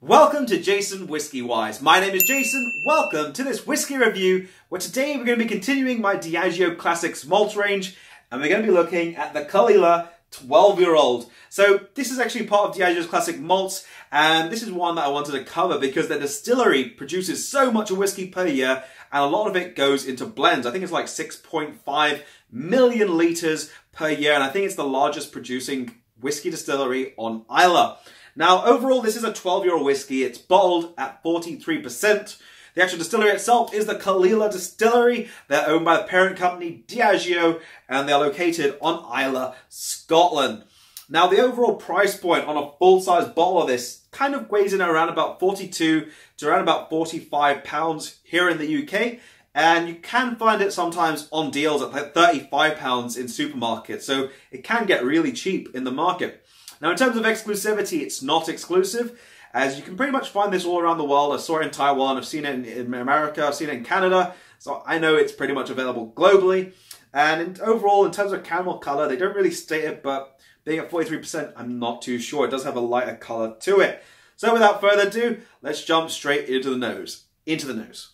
Welcome to JasonWhiskyWise. My name is Jason. Welcome to this whiskey review where today we're going to be continuing my Diageo Classics malt range and we're going to be looking at the Caol Ila 12-year-old. So this is actually part of Diageo's Classic Malts, and this is one that I wanted to cover because the distillery produces so much whiskey per year and a lot of it goes into blends. I think it's like 6.5 million litres per year, and I think it's the largest producing whiskey distillery on Islay. Now, overall, this is a 12-year-old whiskey. It's bottled at 43%. The actual distillery itself is the Caol Ila distillery. They're owned by the parent company, Diageo, and they're located on Islay, Scotland. Now, the overall price point on a full-size bottle of this kind of weighs in around about 42 to around about 45 pounds here in the UK. And you can find it sometimes on deals at like 35 pounds in supermarkets. So it can get really cheap in the market. Now, in terms of exclusivity, it's not exclusive, as you can pretty much find this all around the world. I saw it in Taiwan, I've seen it in America, I've seen it in Canada, so I know it's pretty much available globally. And overall, in terms of caramel colour, they don't really state it, but being at 43%, I'm not too sure. It does have a lighter colour to it. So without further ado, let's jump straight into the nose.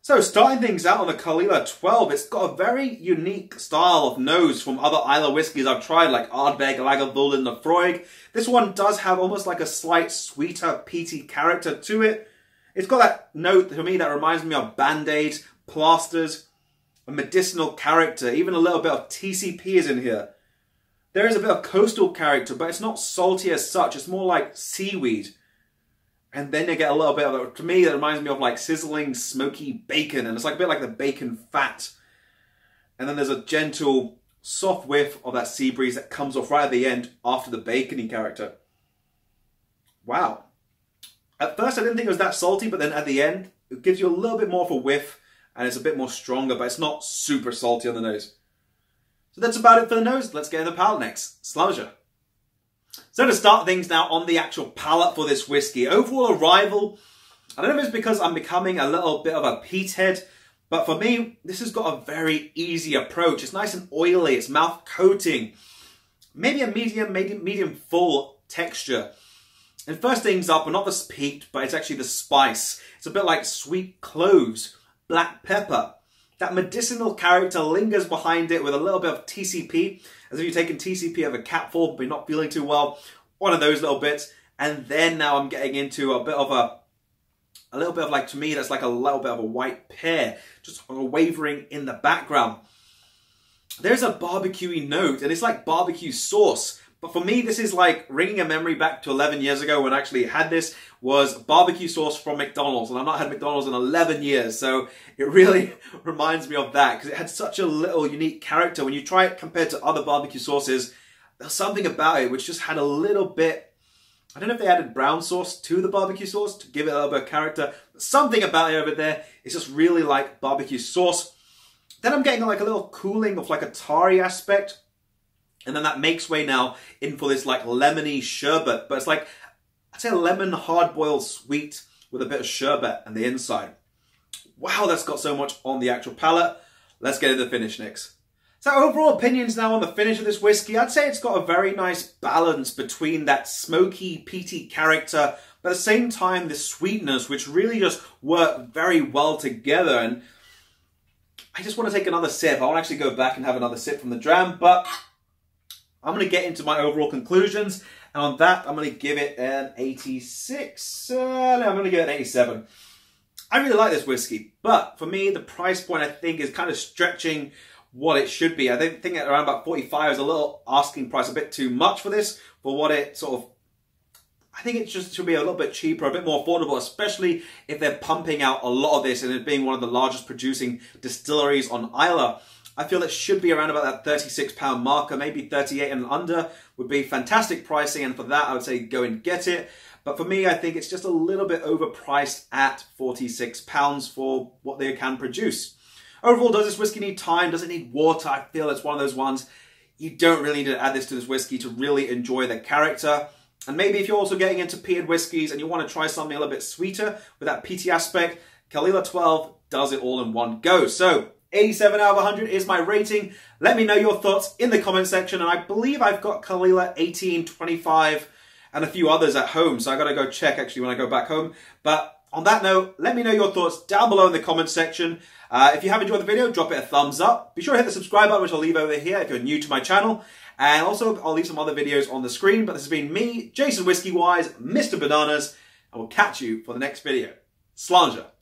So starting things out on the Caol Ila 12, it's got a very unique style of nose from other Islay whiskies I've tried, like Ardbeg, Lagavulin, Lafroig. This one does have almost like a slight sweeter, peaty character to it. It's got that note to me that reminds me of Band-Aids, plasters, a medicinal character, even a little bit of TCP is in here. There is a bit of coastal character, but it's not salty as such, it's more like seaweed. And then you get a little bit of, to me, that reminds me of like sizzling, smoky bacon. And it's like a bit like the bacon fat. And then there's a gentle, soft whiff of that sea breeze that comes off right at the end after the bacony character. Wow. At first I didn't think it was that salty, but then at the end, it gives you a little bit more of a whiff. And it's a bit more stronger, but it's not super salty on the nose. So that's about it for the nose. Let's get in the palate next. Slanger. So to start things now on the actual palate for this whiskey, overall arrival, I don't know if it's because I'm becoming a little bit of a peat head, but for me, this has got a very easy approach. It's nice and oily, it's mouth coating, maybe a medium full texture. And first things up, not the peat, but it's actually the spice. It's a bit like sweet cloves, black pepper. That medicinal character lingers behind it with a little bit of TCP, as if you're taking TCP of a capful, but you're not feeling too well. One of those little bits. And then now I'm getting into a bit of a little bit of like, to me, that's like a little bit of a white pear, just wavering in the background. There's a barbecue-y note, and it's like barbecue sauce. But for me, this is like ringing a memory back to 11 years ago when I actually had this, was barbecue sauce from McDonald's. And I've not had McDonald's in 11 years. So it really reminds me of that because it had such a little unique character. When you try it compared to other barbecue sauces, there's something about it which just had a little bit, I don't know if they added brown sauce to the barbecue sauce to give it a little bit of character. But something about it over there, it's just really like barbecue sauce. Then I'm getting like a little cooling of like a tarry aspect. And then that makes way now in for this like lemony sherbet. But it's like, I'd say a lemon hard-boiled sweet with a bit of sherbet on the inside. Wow, that's got so much on the actual palate. Let's get into the finish next. So overall opinions now on the finish of this whiskey. I'd say it's got a very nice balance between that smoky, peaty character, but at the same time, the sweetness, which really just work very well together. And I just want to take another sip. I want to actually go back and have another sip from the dram, but I'm going to get into my overall conclusions, and on that, I'm going to give it an 86. No, I'm going to give it an 87. I really like this whiskey, but for me, the price point, I think, is kind of stretching what it should be. I think at around about 45 is a little asking price, a bit too much for this, for what it sort of, I think it just should be a little bit cheaper, a bit more affordable, especially if they're pumping out a lot of this and it being one of the largest producing distilleries on Islay. I feel it should be around about that £36 marker, maybe 38 and under would be fantastic pricing, and for that I would say go and get it. But for me, I think it's just a little bit overpriced at £46 for what they can produce. Overall, does this whiskey need time? Does it need water? I feel it's one of those ones you don't really need to add this to this whiskey to really enjoy the character. And maybe if you're also getting into peated whiskies and you want to try something a little bit sweeter with that peaty aspect, Caol Ila 12 does it all in one go. So 87 out of 100 is my rating. Let me know your thoughts in the comment section. And I believe I've got Caol Ila 18, 25, and a few others at home. So I got to go check actually when I go back home. But on that note, let me know your thoughts down below in the comments section. If you have enjoyed the video, drop it a thumbs up. Be sure to hit the subscribe button, which I'll leave over here if you're new to my channel. And also, I'll leave some other videos on the screen. But this has been me, JasonWhiskyWise, Mr. Bananas, and we'll catch you for the next video. Slàinte.